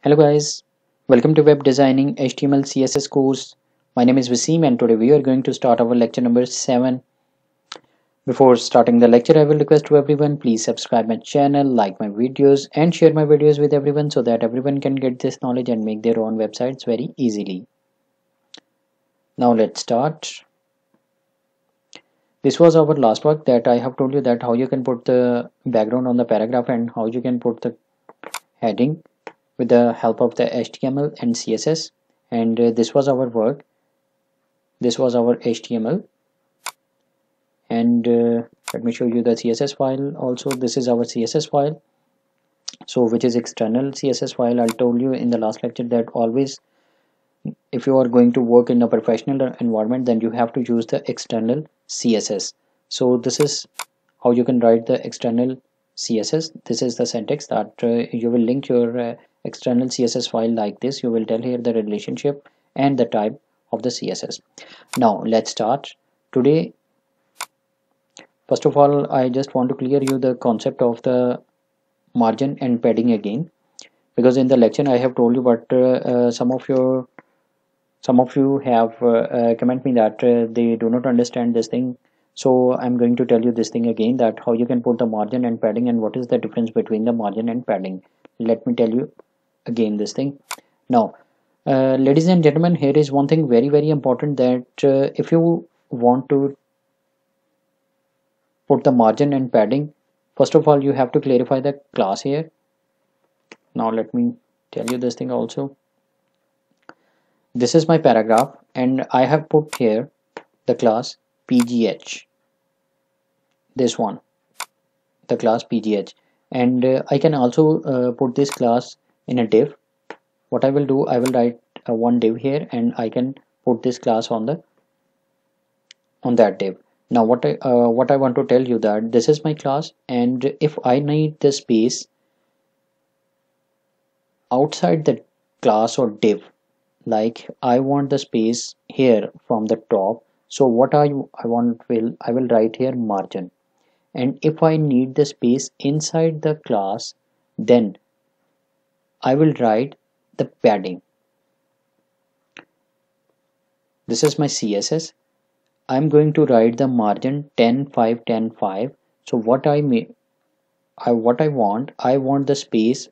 Hello guys, welcome to Web Designing HTML CSS course. My name is Wasim and today we are going to start our lecture number 7. Before starting the lecture, I will request to everyone please subscribe my channel, like my videos and share my videos with everyone so that everyone can get this knowledge and make their own websites very easily. Now let's start. This was our last work that I have told you that how you can put the background on the paragraph and how you can put the heading with the help of the HTML and CSS, and this was our work. This was our HTML, and let me show you the CSS file also. This is our CSS file, so which is external CSS file. I told you in the last lecture that always if you are going to work in a professional environment, then you have to use the external CSS. So this is how you can write the external CSS. This is the syntax that you will link your external CSS file like this. You will tell here the relationship and the type of the CSS. Now let's start. Today, first of all, I just want to clear you the concept of the margin and padding again, because in the lecture I have told you, but some of you have comment me that they do not understand this thing. So I'm going to tell you this thing again, that how you can put the margin and padding and what is the difference between the margin and padding. Let me tell you again this thing. Now ladies and gentlemen, here is one thing very important, that if you want to put the margin and padding, first of all you have to clarify the class here. Now let me tell you this thing also. This is my paragraph and I have put here the class pgh, this one, the class pgh, and I can also put this class in a div. What I will do, I will write one div here and I can put this class on that div. Now what I want to tell you, that this is my class, and if I need the space outside the class or div, like I want the space here from the top, so what I want, I will write here margin, and if I need the space inside the class, then I will write the padding. This is my CSS. I'm going to write the margin 10 5 10 5. So what I want, I want the space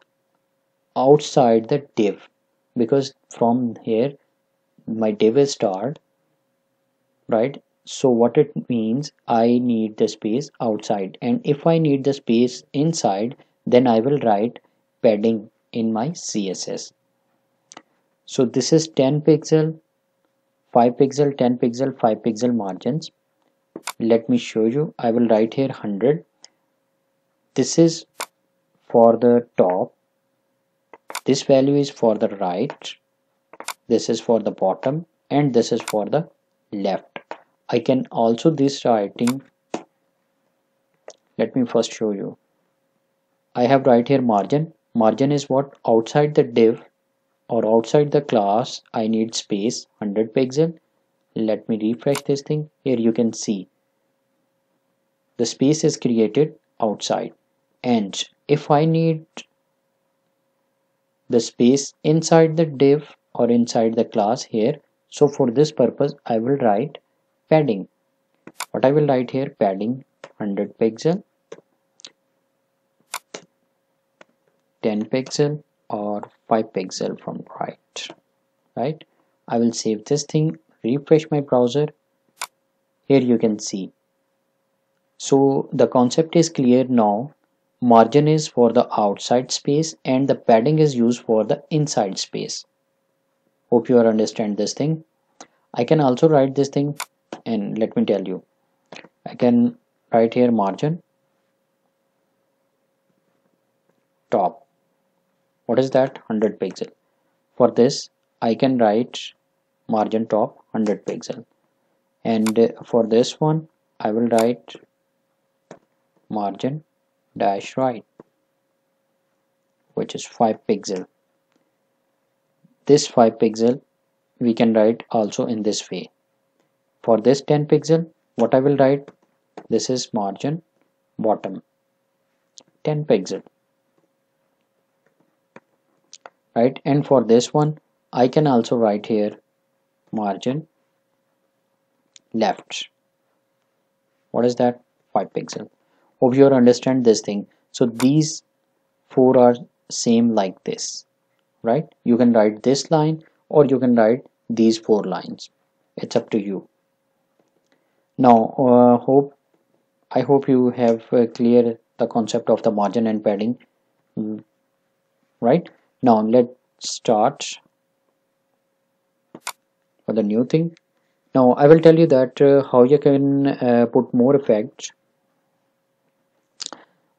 outside the div, because from here my div is start, right? So what it means, I need the space outside, and if I need the space inside, then I will write padding in my CSS. So this is 10 pixel, 5 pixel, 10 pixel, 5 pixel margins. Let me show you. I will write here 100. This is for the top, this value is for the right, this is for the bottom, and this is for the left. I can also this writing, let me first show you. I have right here margin. Margin is what? Outside the div or outside the class I need space 100 pixel. Let me refresh this thing. Here you can see the space is created outside, and if I need the space inside the div or inside the class here, so for this purpose I will write padding. What I will write here, padding 100 pixel, 10 pixel or 5 pixel from right. I will save this thing, refresh my browser. Here you can see. So the concept is clear now. Margin is for the outside space and the padding is used for the inside space. Hope you understand this thing. I can also write this thing, and let me tell you, I can write here margin top. What is that? 100 pixel. For this I can write margin top 100 pixel, and for this one I will write margin dash right, which is 5 pixel. This 5 pixel we can write also in this way. For this 10 pixel, what I will write, this is margin bottom 10 pixel. right? And for this one I can also write here margin left. What is that? 5 pixel. Hope you understand this thing. So these four are same like this, right? You can write this line or you can write these 4 lines. It's up to you. Now I hope you have clear the concept of the margin and padding, right? Now let's start for the new thing. Now I will tell you that how you can put more effects.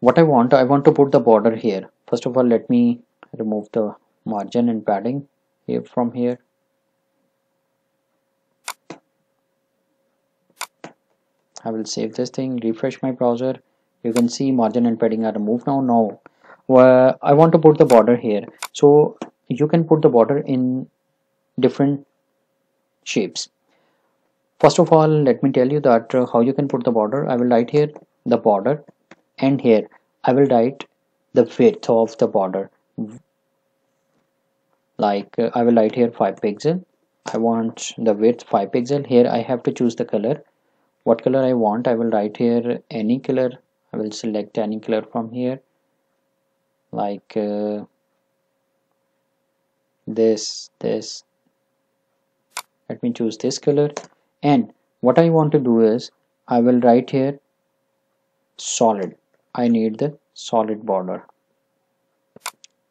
What I want to put the border here. First of all, let me remove the margin and padding here from here. I will save this thing, refresh my browser. You can see margin and padding are removed now. Now I want to put the border here. So you can put the border in different shapes. First of all, let me tell you that how you can put the border. I will write here the border, and here I will write the width of the border. Like I will write here 5 pixel. I want the width 5 pixel. Here I have to choose the color. What color I want, I will write here any color. I will select any color from here, like this. Let me choose this color. And what I want to do is I will write here solid. I need the solid border.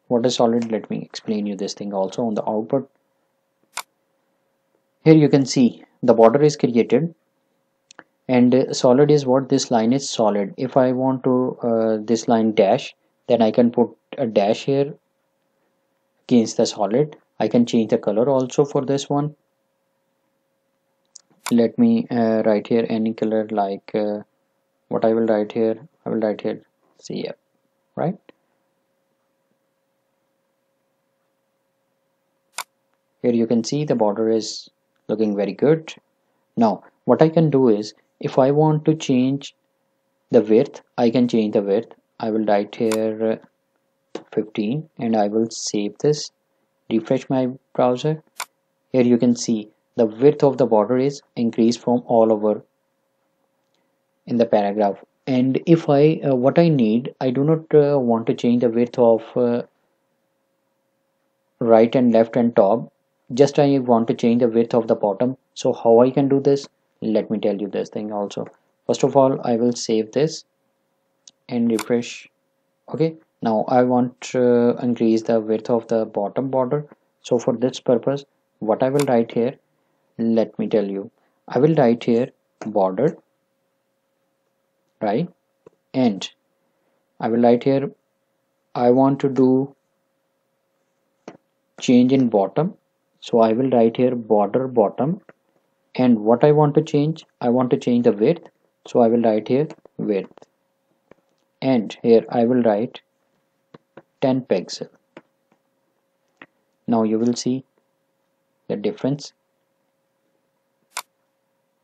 What is solid? Let me explain you this thing also on the output. Here you can see the border is created, and solid is what this line is solid. If I want to this line dash, then I can put a dash here against the solid. I can change the color also for this one. Let me write here any color, like what I will write here. I will write here CF, right? Here you can see the border is looking very good. Now what I can do is, if I want to change the width, I can change the width. I will write here 15 and I will save this, refresh my browser. Here you can see the width of the border is increased from all over in the paragraph. And if I what I need, I do not want to change the width of right and left and top, just I want to change the width of the bottom. So how I can do this? Let me tell you this thing also. First of all, I will save this and refresh. Okay, now I want to increase the width of the bottom border. So for this purpose, what I will write here, let me tell you, I will write here border, right? And I will write here, I want to do change in bottom. So I will write here border bottom. And what I want to change, I want to change the width. So I will write here width. And here I will write 10 pixel. Now you will see the difference.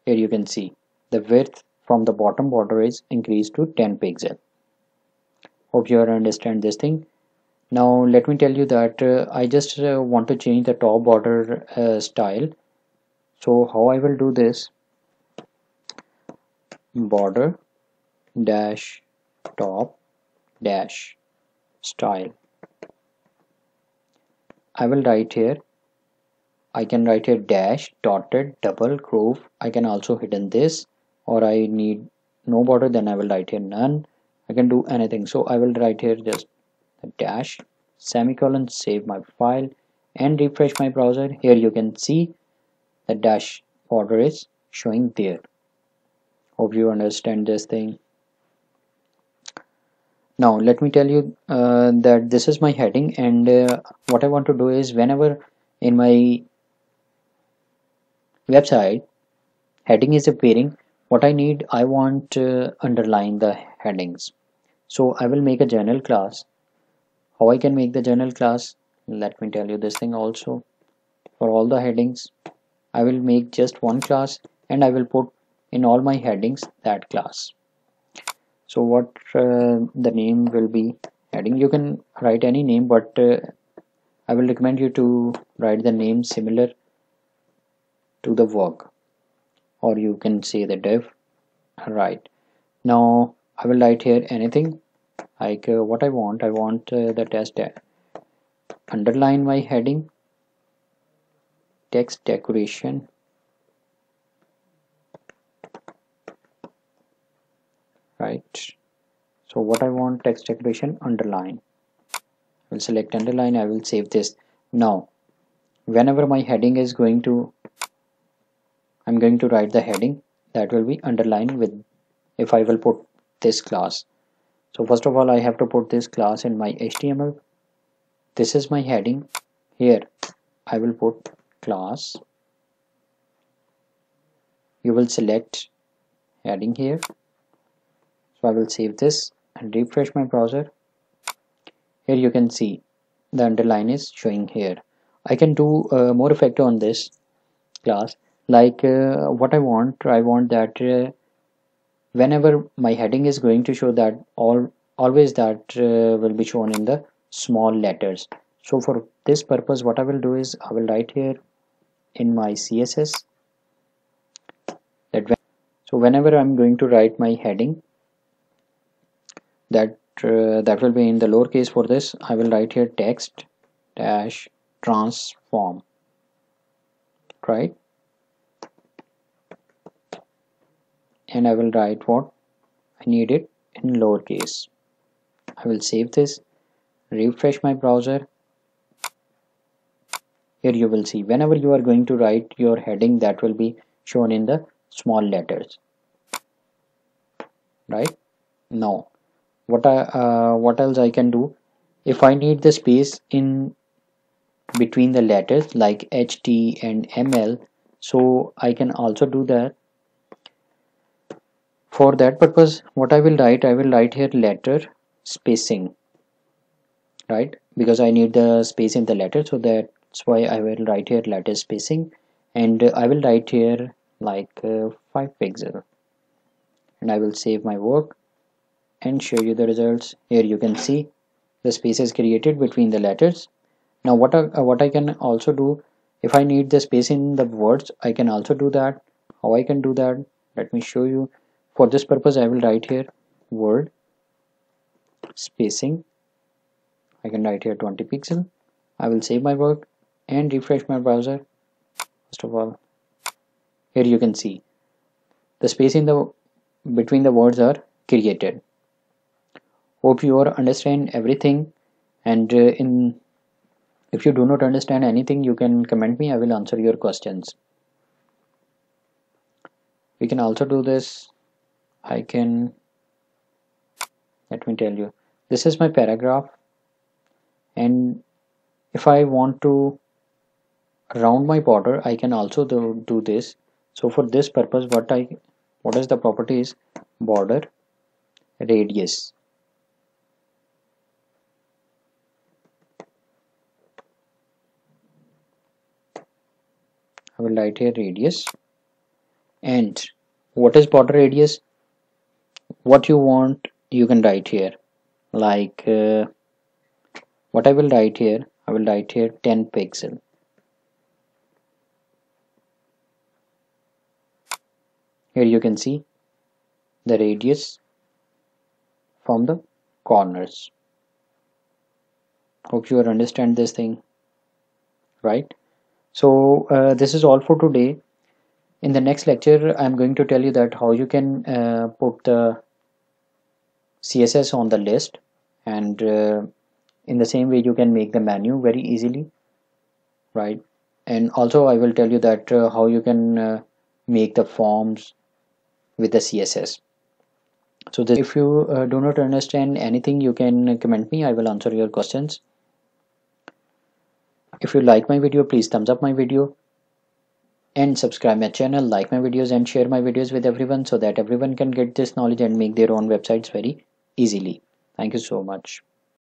Here you can see the width from the bottom border is increased to 10 pixel. Hope you understand this thing. Now let me tell you that I just want to change the top border style. So how I will do this, border dash top dash style. I will write here, I can write here dash dotted double groove. I can also hidden this, or I need no border, then I will write here none. I can do anything. So I will write here just a dash semicolon, save my file and refresh my browser. Here you can see the dash border is showing there. Hope you understand this thing. Now let me tell you that this is my heading, and what I want to do is, whenever in my website heading is appearing, what I need, I want to underline the headings. So I will make a general class. How I can make the general class, let me tell you this thing also. For all the headings, I will make just one class and I will put in all my headings that class. So what the name will be heading, you can write any name, but I will recommend you to write the name similar to the work, or you can say the div. Right, now I will write here anything like what I want. I want the test underline my heading, text decoration, right? So what I want, text decoration underline. I will select underline. I will save this. Now whenever my heading is going to, I'm going to write the heading that will be underlined with, if I will put this class. So first of all I have to put this class in my HTML. This is my heading. Here I will put class. You will select heading here. So I will save this and refresh my browser. Here you can see the underline is showing here. I can do more effect on this class, like what I want that whenever my heading is going to show that always that will be shown in the small letters. So for this purpose what I will do is I will write here in my CSS that whenever I'm going to write my heading, that will be in the lowercase. For this I will write here text dash transform, right? And I will write what I need it in lowercase. I will save this, refresh my browser. Here you will see whenever you are going to write your heading, that will be shown in the small letters, right? Now what else I can do, if I need the space in between the letters like HT and ML, so I can also do that. For that purpose what I will write here letter spacing, right? Because I need the space in the letter, so that's why I will write here letter spacing. And I will write here like 5 pixel, and I will save my work and show you the results. Here you can see the space is created between the letters. Now what I can also do, if I need the space in the words, I can also do that. How I can do that, let me show you. For this purpose I will write here word spacing. I can write here 20 pixel. I will save my work and refresh my browser. First of all, here you can see the space in the between the words are created. Hope you are understand everything, and in if you do not understand anything you can comment me. I will answer your questions. We can also do this. I can, let me tell you, this is my paragraph, and if I want to round my border I can also do this. So for this purpose what is the property is border radius. I will write here radius. And what is border radius? What you want you can write here, like what I will write here, I will write here 10 pixel. Here you can see the radius from the corners. Hope you understand this thing, right? So this is all for today. In the next lecture I'm going to tell you that how you can put the CSS on the list, and in the same way you can make the menu very easily, right? And also I will tell you that how you can make the forms with the CSS. So this, if you do not understand anything you can comment me. I will answer your questions. If you like my video, please thumbs up my video and subscribe my channel, like my videos and share my videos with everyone, so that everyone can get this knowledge and make their own websites very easily. Thank you so much.